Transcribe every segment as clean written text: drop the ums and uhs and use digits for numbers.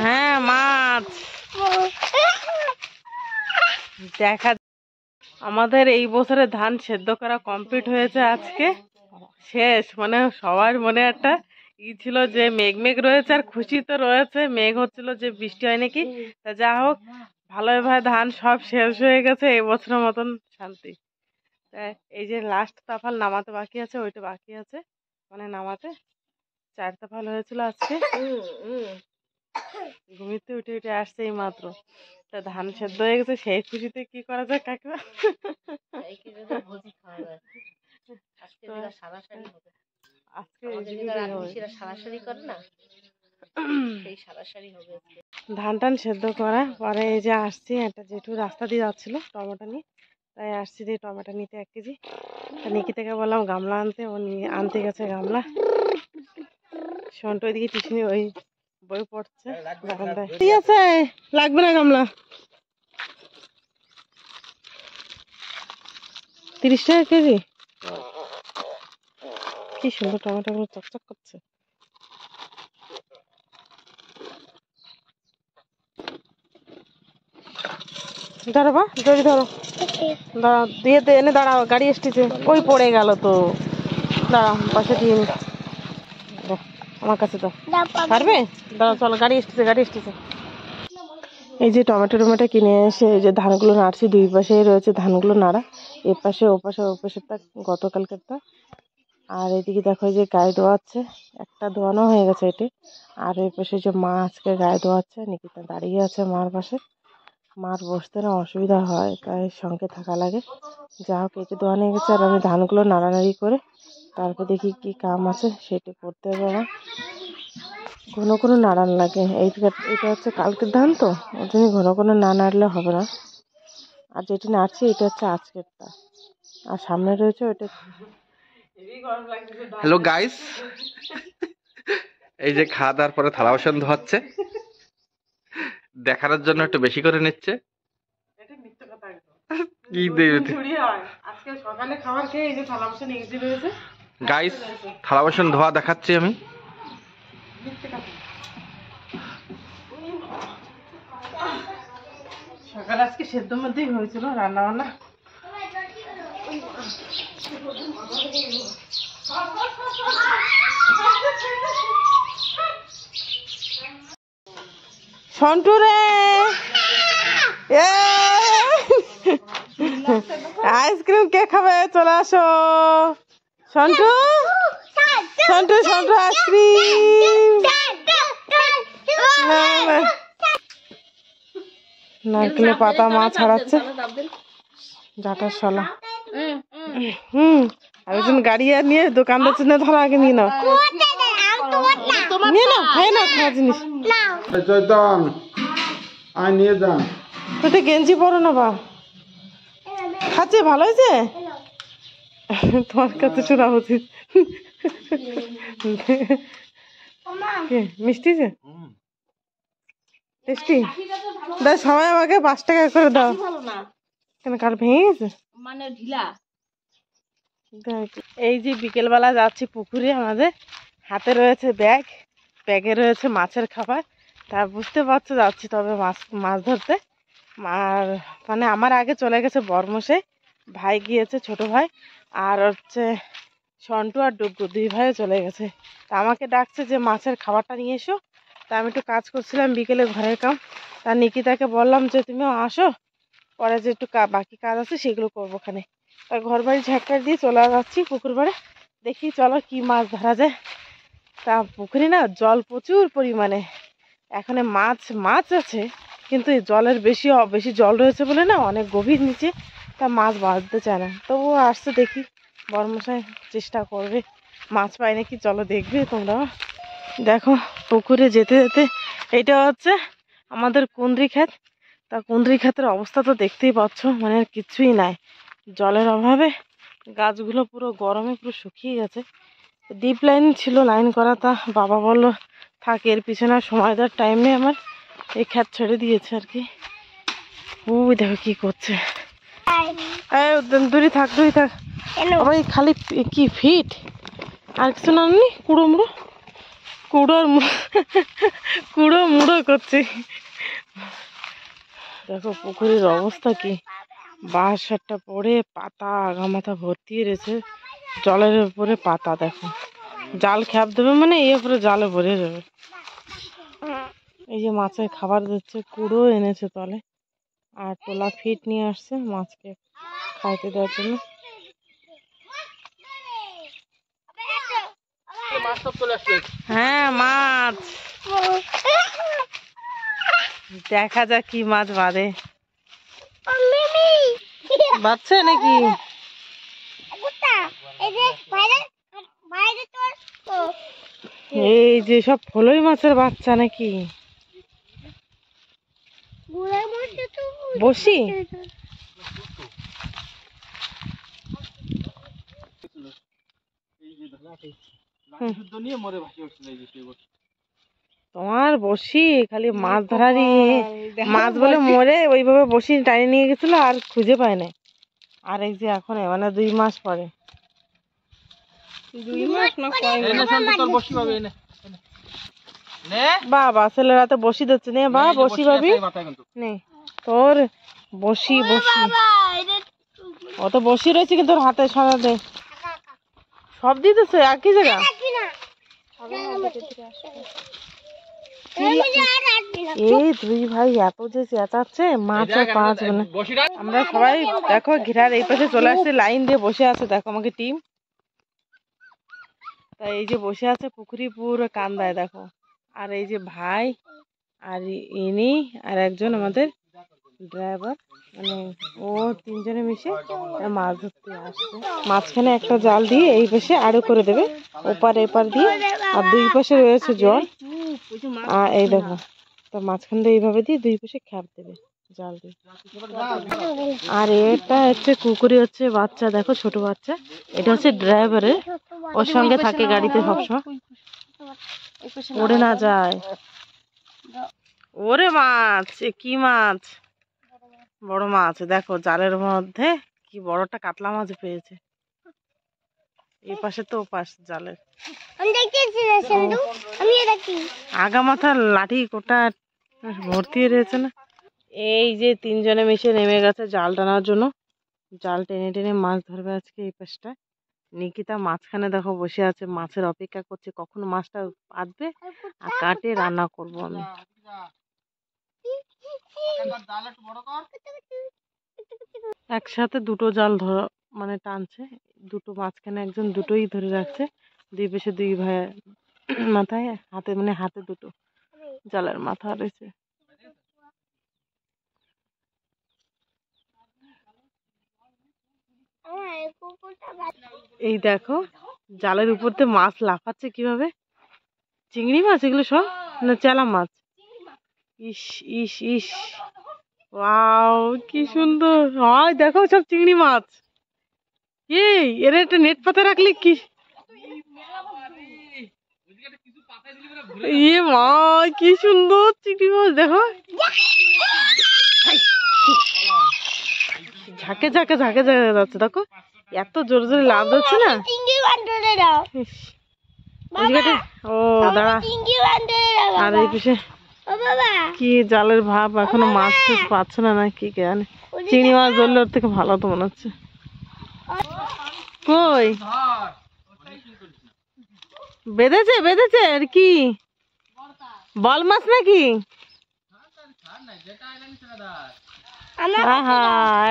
হ্যাঁ মাছ দেখা। আমাদের এই বছরে ধান সেদ্ধ করা কমপ্লিট হয়েছে আজকে, শেষ। মানে সবার মনে একটা ছিল যে মেঘ মেঘ রয়েছে, আর খুশি তো রয়েছে, মেঘ হচ্ছিল যে বৃষ্টি হয় নাকি। তা যা হোক, ভালোভাবে ধান সব শেষ হয়ে গেছে, এই বছরের মতন শান্তি। এই যে লাস্ট তাফাল নামাতে বাকি আছে, ওইটা বাকি আছে, মানে নামাতে 4 তাফাল হয়েছিল আজকে। ঘুমিতে উঠে উঠে আসছে এই মাত্র। তা ধান সেদ্ধ হয়ে গেছে, সেই খুশিতে কি করা যায় কাকিমা? ধান টান সেদ্ধ করা পরে এই যে আসছি, একটা জেঠু রাস্তা দিয়ে যাচ্ছিল টমেটো নিয়ে, তাই আসছি যে টমেটো নিতে 1 কেজি। নিকি থেকে বললাম গামলা আনতে, ও নিয়ে আনতে গেছে গামলা। সন্টু ওইদিকে টিউশনি ওই বই পড়ছে বারান্দায়। ঠিক আছে, লাগবে না গামলা। 30 টাকা কেজি। কি সুন্দর টমেটো গুলো চকচক করছে। ধরো বা, দড়ি ধরো, দাঁড়াও দিয়ে এনে দাঁড়াও, গাড়ি এসেছে। ওই পড়ে গেল তো, দাঁড়াও পাশে দিয়ে নি, আমার কাছে দাও, পারবে? দাঁড়াও, চলো, গাড়ি এসেছে, গাড়ি এসেছে। এই যে টমেটো কিনে এসে এই যে ধানগুলো নাড়ছি, 2 পাশেই রয়েছে ধানগুলো নাড়া, এ পাশে ও পাশে, ও পাশেরটা গতকালকেরটা। আর এদিকে দেখো যে গায়ে ধোয়াচ্ছে, একটা ধোয়ানো হয়ে গেছে এটি। আর ওই পাশে যে মা আজকে গায়ে ধোয়াচ্ছে, নিকিতা দাঁড়িয়ে আছে মার পাশে। মার বসতে না অসুবিধা হয়, তাই সঙ্গে থাকা লাগে। যা হোক, এটি ধোয়া নিয়ে গেছে, আর আমি ধানগুলো নাড়ানাড়ি করে তারপর দেখি কি কাম আছে সেটি করতে হবে আমার। ঘন ঘন নাড়ান লাগে, এটা হচ্ছে কালকের ধান তো, ওর জন্য ঘন ঘন না নাড়লে হবে না। আর যেটি নাড়ছি এটা হচ্ছে আজকেরটা, আর সামনে রয়েছে ওইটা। হ্যালো গাইস, এই যে খাওয়া দাওয়ার পরে থালা বাসন ধোয়াচ্ছে, দেখানোর জন্য একটু বেশি করে নিচ্ছে। গাইস, থালা বাসন ধোয়া দেখাচ্ছি আমি। সকালে আজকে সেদ্ধ মধ্যেই হয়েছিল রান্না বান্না। সন্টু রে, আইসক্রিম কে খাবে? চলে আসো সন্টু, সন্টু, সন্টু আইসক্রিম। নারকেলের পাতা মা ছাড়াচ্ছে, জাটার শলা। আর একজন গাড়ি আর নিয়ে দোকানদার জন্য ধরো, আগে নিয়ে নাও, নিয়ে নাও, খাই নাও, খাওয়া জিনিস। চৈতন আয় নিয়ে যা। তো গেঞ্জি পরো না বা, খাচ্ছে ভালো হয়েছে? তোমার কাছে শোনা উচিত। মিষ্টি যে টেস্টি। দাও সবাই আমাকে 5 টাকা করে দাও। কেন, কাল ভেঙে গেছে মানে ঢিলা? এই যে বিকেলবেলা যাচ্ছি পুকুরে, আমাদের হাতে রয়েছে ব্যাগ, ব্যাগে রয়েছে মাছের খাবার। তা বুঝতে পারছো যাচ্ছি তবে মাছ ধরতে। আর মানে আমার আগে চলে গেছে বর্মশাই, ভাই গিয়েছে, ছোট ভাই, আর হচ্ছে সন্টু আর ডুগু 2 ভাইও চলে গেছে। তা আমাকে ডাকছে যে মাছের খাবারটা নিয়ে এসো। তা আমি একটু কাজ করছিলাম বিকেলে, ঘরের কাম। তা নিকিতাকে বললাম যে তুমিও আসো, পরে যে একটু বাকি কাজ আছে সেগুলো করবো ওখানে। তা ঘর বাড়ি ঝাঁটটার দিয়ে চলে যাচ্ছি পুকুর পাড়ে, দেখি চলো কি মাছ ধরা যায়। তা পুকুরে না জল প্রচুর পরিমাণে, এখানে মাছ আছে, কিন্তু এই জলের বেশি জল রয়েছে বলে না, অনেক গভীর নিচে, তা মাছ বাঁধতে চায় না। তবুও আসছে, দেখি বর্মশাই চেষ্টা করবে, মাছ পাই নাকি। চলো দেখবে তোমরা। দেখো পুকুরে যেতে যেতে, এইটা হচ্ছে আমাদের কুন্দ্রি ক্ষেত। তা কুন্দ্রি ক্ষেতের অবস্থা তো দেখতেই পাচ্ছ, মানে কিছুই নাই, জলের অভাবে গাছগুলো পুরো গরমে পুরো শুকিয়ে গেছে। ডিপ লাইন ছিল, লাইন করা, তা বাবা বললো থাক, এর পিছনে সময় দেওয়ার টাইম নেই আমার, এই ক্ষেত ছেড়ে দিয়েছে আর কি। ওই দেখো কি করছে, দূরে থাক, দূরে থাক। আবার খালি কি ফিট, আর কিছু নাননি, কুড়ো মুড়ো। কুড়ো মুড়ো করছে। দেখো পুকুরের অবস্থা কি, বাঁশ একটা পড়ে পাতা আগামাথা ভর্তি রয়েছে, জলের উপরে পাতা। দেখো জাল খ্যাপ দেবে মানে এই উপরে জালে ভরে যাবে। এই যে মাছের খাবার দিচ্ছে, কুড়ো এনেছে তলে, আর তোলা ফিট নিয়ে আসছে মাছকে খাইতে দেওয়ার জন্য। হ্যাঁ মাছ, দেখা যাক কি মাছ বাঁধে। বাচ্চা নাকি? এই যে সব ফলই মাছের বাচ্চা নাকি? বসি তোমার বসি খালি মাছ ধরারই, মাছ বলে মরে ওইভাবে বসি টানি নিয়ে গেছিল আর খুঁজে পায় না। আর এই যে এখন মানে 2 মাস পরে, 2 মাস না বাবা ছেলেরা তো বসি দিচ্ছে নে, বা বসি পাবি নে তোর বসি। বসি ও তো বসি রয়েছে কিন্তু তোর হাতে সারাতে সব দিতেছে একই জায়গা। এই 2 ভাই এত যে চেঁচাচ্ছে, মাছ আর পাঁচ মানে আমরা সবাই দেখো ঘেরার এই পাশে চলে আসছে, লাইন দিয়ে বসে আছে। দেখো আমাকে টিম, তাই এই যে বসে আছে পুকুরি পুরো কান্দায় দেখো। আর এই যে ভাই আর ইনি আর একজন আমাদের ড্রাইভার, মানে ও 3 জনে মিশে মাছ ধরতে আসছে। মাঝখানে একটা জাল দিয়ে এই পাশে আরো করে দেবে, ওপার এপার দিয়ে, আর 2 পাশে রয়েছে জল। আর এই দেখো তো মাঝখান দিয়ে এইভাবে দিয়ে 2 পাশে খ্যাপ দেবে জাল দিয়ে। আর এটা হচ্ছে কুকুরি, হচ্ছে বাচ্চা, দেখো ছোট বাচ্চা। এটা হচ্ছে ড্রাইভারের, ওর সঙ্গে থাকে গাড়িতে সবসময়, পড়ে না যায়। ওরে মাছ, কি মাছ, বড় মাছ। দেখো জালের মধ্যে কি বড়টা কাতলা মাছ পেয়েছে। এই পাশে তো পাশ জালের আগা মাথার লাঠি কোটা ভর্তি রয়েছে না। এই যে 3 জনে মিশে নেমে গেছে জাল টানার জন্য, জাল টেনে টেনে মাছ ধরবে আজকে। এই পাশটা নিকিতা মাঝখানে দেখো বসে আছে, মাছের অপেক্ষা করছে কখন মাছটা পাতবে আর কাটে রান্না করব আমি। একসাথে 2টো জাল ধরা মানে টানছে, 2টো মাঝখানে একজন 2টোই ধরে রাখছে, 2 পাশে 2 ভাই মাথায় হাতে মানে হাতে 2টো জালের মাথা রয়েছে। এই দেখো জালের উপর দিয়ে মাছ লাফাচ্ছে কিভাবে, চিংড়ি মাছ এগুলো সব না চেলা মাছ। ইস ইস ইস, ওয়াও কি সুন্দর হয়, দেখো সব চিংড়ি মাছ। এই এর একটা নেট পাতা রাখলে কি, ইয়ে মা কি সুন্দর চিংড়ি মাছ দেখো, ঝাঁকে ঝাঁকে ঝাঁকে ঝাঁকে যাচ্ছে। দেখো এত জোরে জোরে লাভ দিচ্ছে না। ও দাঁড়া, আর এই পিছে কি জালের ভাব, এখনো মাছ টাছ পাচ্ছে না কি জানে। চিংড়ি মাছ ধরলে ওর থেকে ভালো তো মনে হচ্ছে। কই বেঁধেছে বেঁধেছে আর কি, বল মাছ নাকি?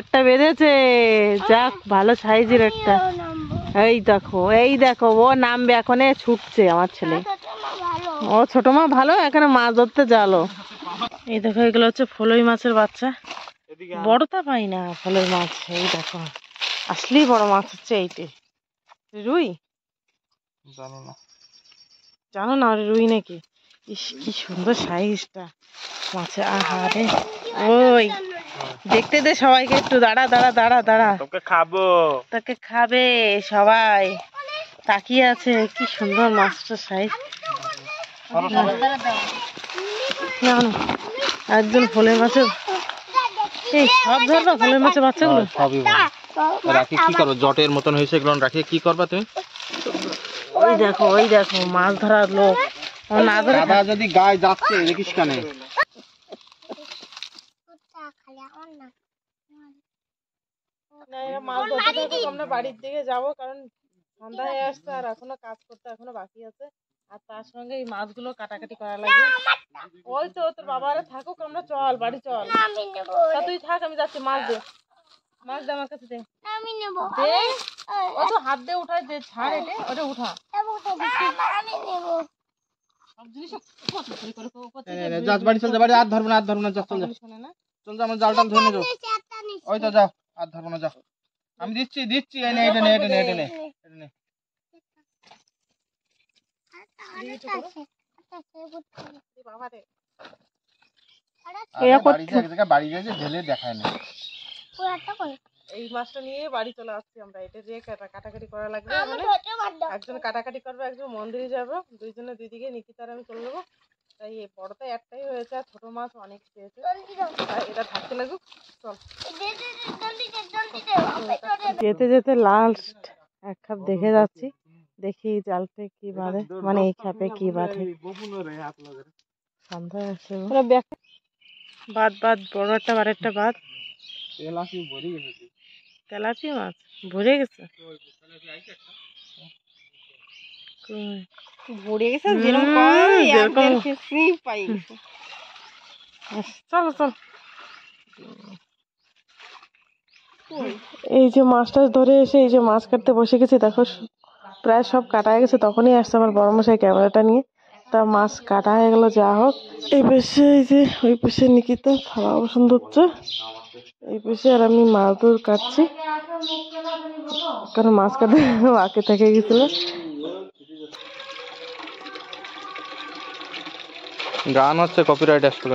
একটা বেঁধেছে, যাক ভালো সাইজের একটা। এই দেখো ও নামবে এখন, ছুটছে আমার ছেলে। ও ছোট মা ভালো, এখানে মাছ ধরতে জালো। এই দেখো এগুলো হচ্ছে ফলই মাছের বাচ্চা, বড়টা পাই না ফলই মাছ। এই দেখো আসলেই বড় মাছ হচ্ছে এইটে, রুই জানো না রুই নাকি? ইস কি সুন্দর সাইজটা মাছের, আহারে। ওই দেখতে দে সবাইকে একটু, দাঁড়া দাঁড়া দাঁড়া দাঁড়া, তোকে খাবো, তোকে খাবে সবাই, তাকিয়ে আছে। কি সুন্দর মাছটার সাইজ। একজন ফলের মাছের, এই সব ধরবা ফলের মাছের বাচ্চাগুলো সবই রাখি কি করবো, জটের মতন হয়েছে এগুলো রাখি কি করবা তুমি? ওই দেখো মাছ ধরার লোক আমার না ধরে দাদা যদি গায়ে যাচ্ছে দেখিস কেন? না, এ মাছ ধরতে থাকুক, আমরা বাড়ির দিকে যাবো, কারণ সন্ধ্যা হয়ে আসছে আর এখনো কাজ করতে এখনো বাকি আছে। আর তার সঙ্গে এই মাছগুলো কাটাকাটি করা লাগবে। ওই তো তোর বাবা আরে থাকুক, আমরা চল বাড়ি চল। তা তুই থাক, আমি যাচ্ছি। মাছ দে, মাছ দে আমার কাছে দে। দে, ও তো হাত দিয়ে উঠায় দে, ছাড় এটা, ওটা উঠা। সব জিনিস যাস বাড়ি চল যা, বাড়ি আর ধরবো না, যা চল যা, শোনে না। চল যা, আমার জালটা ধরে নিয়ে যাও। ওই তো যাও, আর ধরবো না, যাও। আমি দিচ্ছি, এই নে, এটা নে। বাবা রে, বাড়ি যাচ্ছে ঢেলে দেখায় না। এই মাছটা নিয়ে বাড়ি চলে আসছি আমরা। এটা দিয়ে কাটাকাটি করা লাগবে। একজন কাটাকাটি করবে, একজন মন্দিরে যাবে, দুইজনে দুইদিকে। নিকিতার আমি চলে যাবো। তাই এই বড়টা একটাই হয়েছে, আর ছোট মাছ অনেক পেয়েছে। এটা থাকতে লাগুক, চল। যেতে যেতে লাস্ট এক খাপ দেখে যাচ্ছি, দেখি জালতে কি বাঁধে, মানে এই খাপে কি বাঁধে। সন্ধ্যা আসছে, বাদ বড় একটা বারেরটা বাদ। তেলাপি মাছ ভরে গেছে, চল চল। এই যে মাছটা ধরে এসে এই যে মাছ কাটতে বসে গেছি, দেখো প্রায় সব কাটা হয়ে গেছে। তখনই আসছে আমার বড় মশাই ক্যামেরাটা নিয়ে। তা মাছ কাটা হয়ে গেল, যা হোক। এই পাশে এই যে ওই পাশে নিকিতা থালা বাসন ধুচ্ছে, এই পাশে আর আমি মাছ ধর কাটছি, কারণ মাছ কাটতে বাকি থেকে গেছিল। গান হচ্ছে, কপিরাইট আসবে।